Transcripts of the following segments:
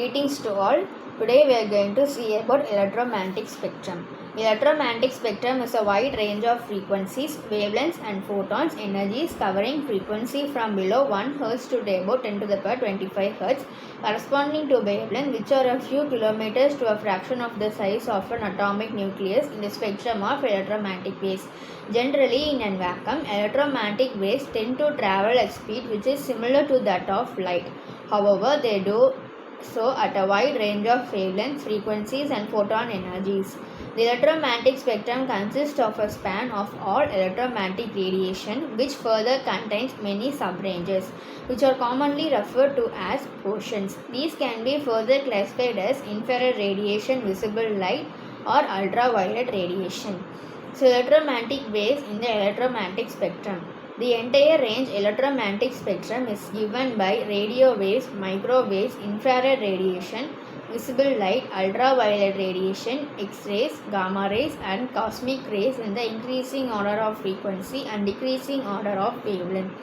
Greetings to all. Today we are going to see about electromagnetic spectrum. Electromagnetic spectrum is a wide range of frequencies, wavelengths and photons energies covering frequency from below 1 Hz to about 10 to the power 25 Hz corresponding to wavelength which are a few kilometers to a fraction of the size of an atomic nucleus in the spectrum of electromagnetic waves. Generally in a vacuum, electromagnetic waves tend to travel at speed which is similar to that of light. However, they do so at a wide range of wavelengths, frequencies and photon energies. The electromagnetic spectrum consists of a span of all electromagnetic radiation which further contains many subranges which are commonly referred to as portions. These can be further classified as infrared radiation, visible light or ultraviolet radiation. So electromagnetic waves in the electromagnetic spectrum. The entire range electromagnetic spectrum is given by radio waves, microwaves, infrared radiation, visible light, ultraviolet radiation, X-rays, gamma rays and cosmic rays in the increasing order of frequency and decreasing order of wavelength.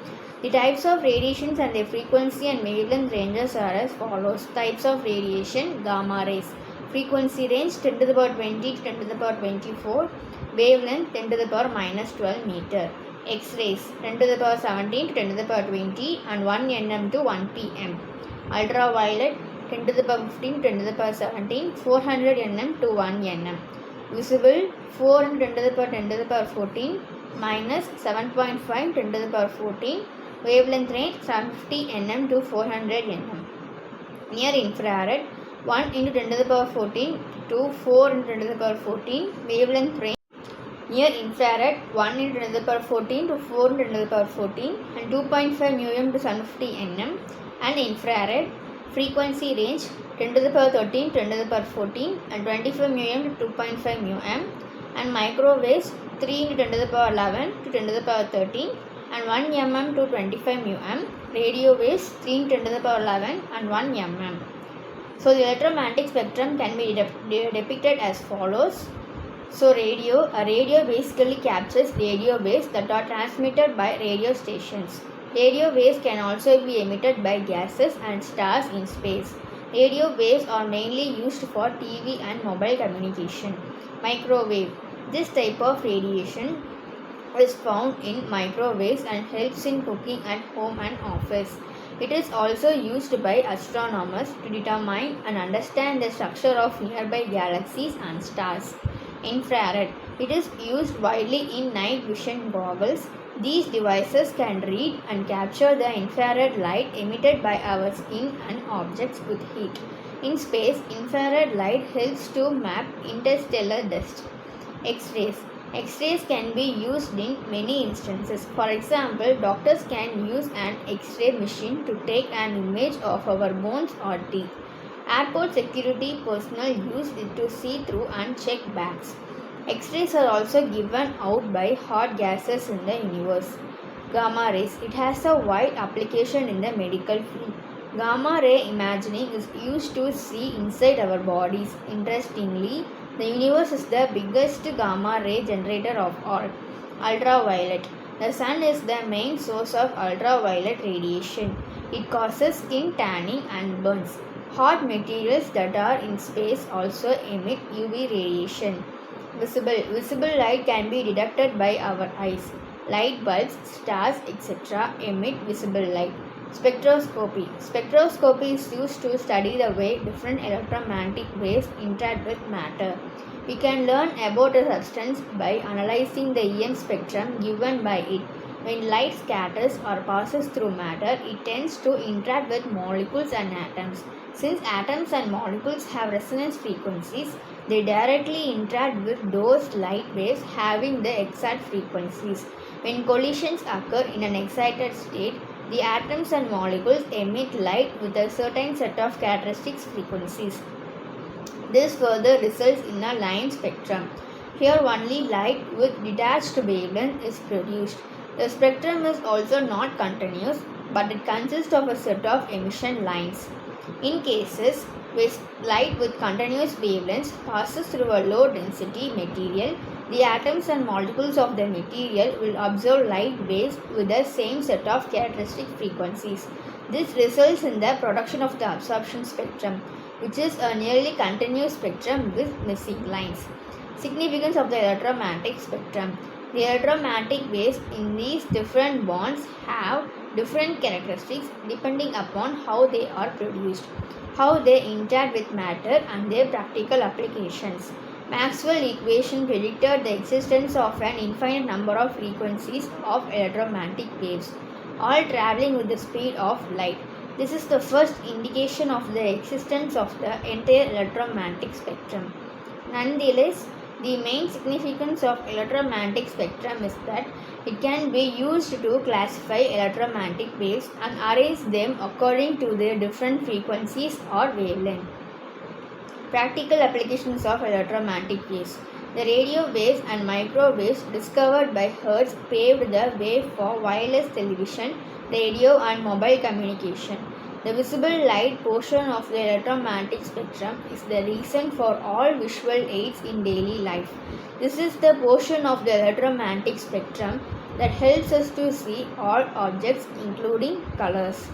The types of radiations and their frequency and wavelength ranges are as follows. Types of radiation: gamma rays. Frequency range 10 to the power 20 to 10 to the power 24. Wavelength 10 to the power minus 12 meter. X-rays 10 to the power 17 to 10 to the power 20 and 1 nm to 1 pm. Ultraviolet 10 to the power 15 to 10 to the power 17, 400 nm to 1 nm. Visible 410 to the power 10 to the power 14 minus 7.5 10 to the power 14. Wavelength range 750 nm to 400 nm. Near infrared 1 into 10 to the power 14 to 4 into 10 to the power 14. Wavelength range near infrared 1 into 10 to the power 14 to 4 into 10 to the power 14 and 2.5 μm to 750 nm. And infrared frequency range 10 to the power 13 to 10 to the power 14 and 25 μm to 2.5 μm. And microwaves 3 into 10 to the power 11 to 10 to the power 13 and 1 mm to 25 μm. Radio waves 3 into 10 to the power 11 and 1 mm. So the electromagnetic spectrum can be depicted as follows. So a radio basically captures radio waves that are transmitted by radio stations. Radio waves can also be emitted by gases and stars in space. Radio waves are mainly used for TV and mobile communication. Microwave. This type of radiation is found in microwaves and helps in cooking at home and office. It is also used by astronomers to determine and understand the structure of nearby galaxies and stars. Infrared. It is used widely in night vision goggles. These devices can read and capture the infrared light emitted by our skin and objects with heat. In space, infrared light helps to map interstellar dust. X-rays. X-rays can be used in many instances. For example, doctors can use an X-ray machine to take an image of our bones or teeth. Airport security personnel use it to see through and check bags. X-rays are also given out by hot gases in the universe. Gamma rays. It has a wide application in the medical field. Gamma ray imaging is used to see inside our bodies. Interestingly, the universe is the biggest gamma ray generator of all. Ultraviolet. The sun is the main source of ultraviolet radiation. It causes skin tanning and burns. Hot materials that are in space also emit UV radiation. Visible light can be detected by our eyes. Light bulbs, stars, etc. emit visible light. Spectroscopy. Spectroscopy is used to study the way different electromagnetic waves interact with matter. We can learn about a substance by analyzing the EM spectrum given by it. When light scatters or passes through matter, it tends to interact with molecules and atoms. Since atoms and molecules have resonance frequencies, they directly interact with those light waves having the exact frequencies. When collisions occur in an excited state, the atoms and molecules emit light with a certain set of characteristic frequencies. This further results in a line spectrum. Here only light with detached wavelength is produced. The spectrum is also not continuous, but it consists of a set of emission lines. In cases where light with continuous wavelengths passes through a low density material, the atoms and molecules of the material will absorb light waves with the same set of characteristic frequencies. This results in the production of the absorption spectrum. which is a nearly continuous spectrum with missing lines. Significance of the electromagnetic spectrum. The electromagnetic waves in these different bands have different characteristics depending upon how they are produced, how they interact with matter, and their practical applications. Maxwell's equation predicted the existence of an infinite number of frequencies of electromagnetic waves, all traveling with the speed of light. This is the first indication of the existence of the entire electromagnetic spectrum. Nonetheless, the main significance of electromagnetic spectrum is that it can be used to classify electromagnetic waves and arrange them according to their different frequencies or wavelength. Practical applications of electromagnetic waves. The radio waves and microwaves discovered by Hertz paved the way for wireless television, radio, and mobile communication. The visible light portion of the electromagnetic spectrum is the reason for all visual aids in daily life. This is the portion of the electromagnetic spectrum that helps us to see all objects, including colors.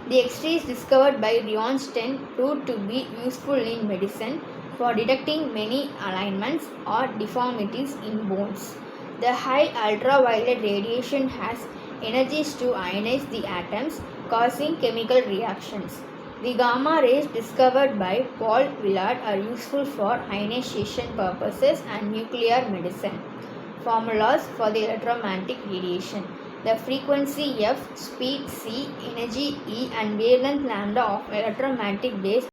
The X-rays discovered by Röntgen proved to be useful in medicine for detecting many alignments or deformities in bones. The high ultraviolet radiation has energies to ionize the atoms, causing chemical reactions. The gamma rays discovered by Paul Willard are useful for ionization purposes and nuclear medicine. Formulas for the electromagnetic radiation. The frequency F, speed c, energy E, and wavelength lambda of electromagnetic waves